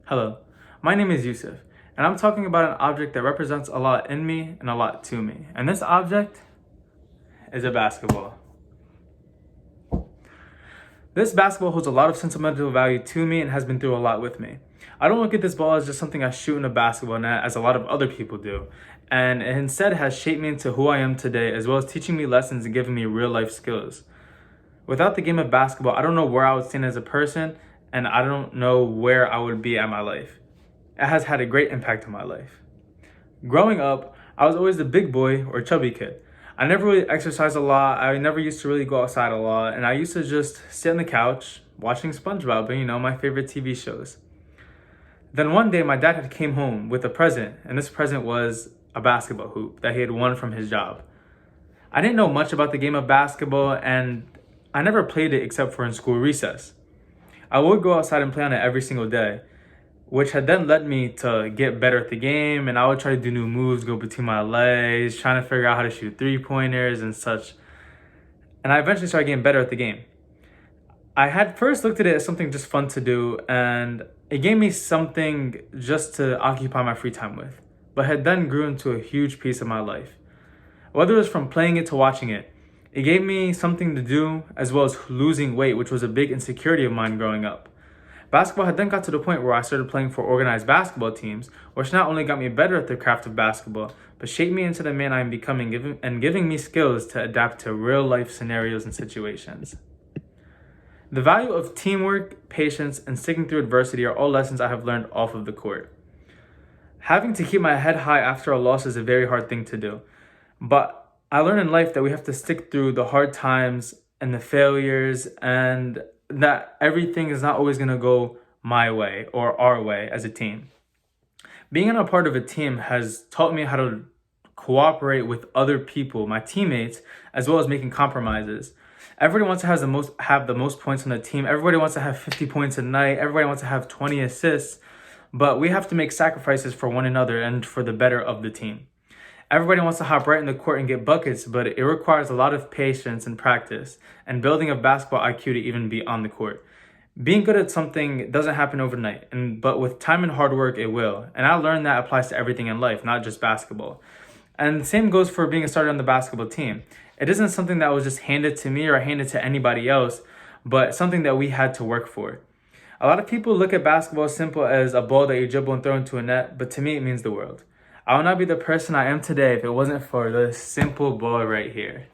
Hello, my name is Yusuf, and I'm talking about an object that represents a lot in me and a lot to me. And this object is a basketball. This basketball holds a lot of sentimental value to me and has been through a lot with me. I don't look at this ball as just something I shoot in a basketball net as a lot of other people do, and it instead has shaped me into who I am today, as well as teaching me lessons and giving me real life skills. Without the game of basketball, I don't know where I would stand as a person, and I don't know where I would be at my life. It has had a great impact on my life. Growing up, I was always the big boy or chubby kid. I never really exercised a lot. I never used to really go outside a lot. And I used to just sit on the couch watching SpongeBob and, my favorite TV shows. Then one day, my dad had came home with a present. And this present was a basketball hoop that he had won from his job. I didn't know much about the game of basketball, and I never played it except for in school recess. I would go outside and play on it every single day, which had then led me to get better at the game, and I would try to do new moves, go between my legs, trying to figure out how to shoot three-pointers and such. And I eventually started getting better at the game. I had first looked at it as something just fun to do, and it gave me something just to occupy my free time with, but had then grew into a huge piece of my life. Whether it was from playing it to watching it, it gave me something to do, as well as losing weight, which was a big insecurity of mine growing up. Basketball had then got to the point where I started playing for organized basketball teams, which not only got me better at the craft of basketball, but shaped me into the man I am becoming giving me skills to adapt to real life scenarios and situations. The value of teamwork, patience, and sticking through adversity are all lessons I have learned off of the court. Having to keep my head high after a loss is a very hard thing to do, but I learned in life that we have to stick through the hard times and the failures, and that everything is not always going to go my way or our way as a team. Being a part of a team has taught me how to cooperate with other people, my teammates, as well as making compromises. Everybody wants to have the most points on the team. Everybody wants to have 50 points a night. Everybody wants to have 20 assists, but we have to make sacrifices for one another and for the better of the team. Everybody wants to hop right in the court and get buckets, but it requires a lot of patience and practice and building a basketball IQ to even be on the court. Being good at something doesn't happen overnight, but with time and hard work, it will. And I learned that applies to everything in life, not just basketball. And the same goes for being a starter on the basketball team. It isn't something that was just handed to me or handed to anybody else, but something that we had to work for. A lot of people look at basketball as simple as a ball that you dribble and throw into a net, but to me, it means the world. I would not be the person I am today if it wasn't for this simple ball right here.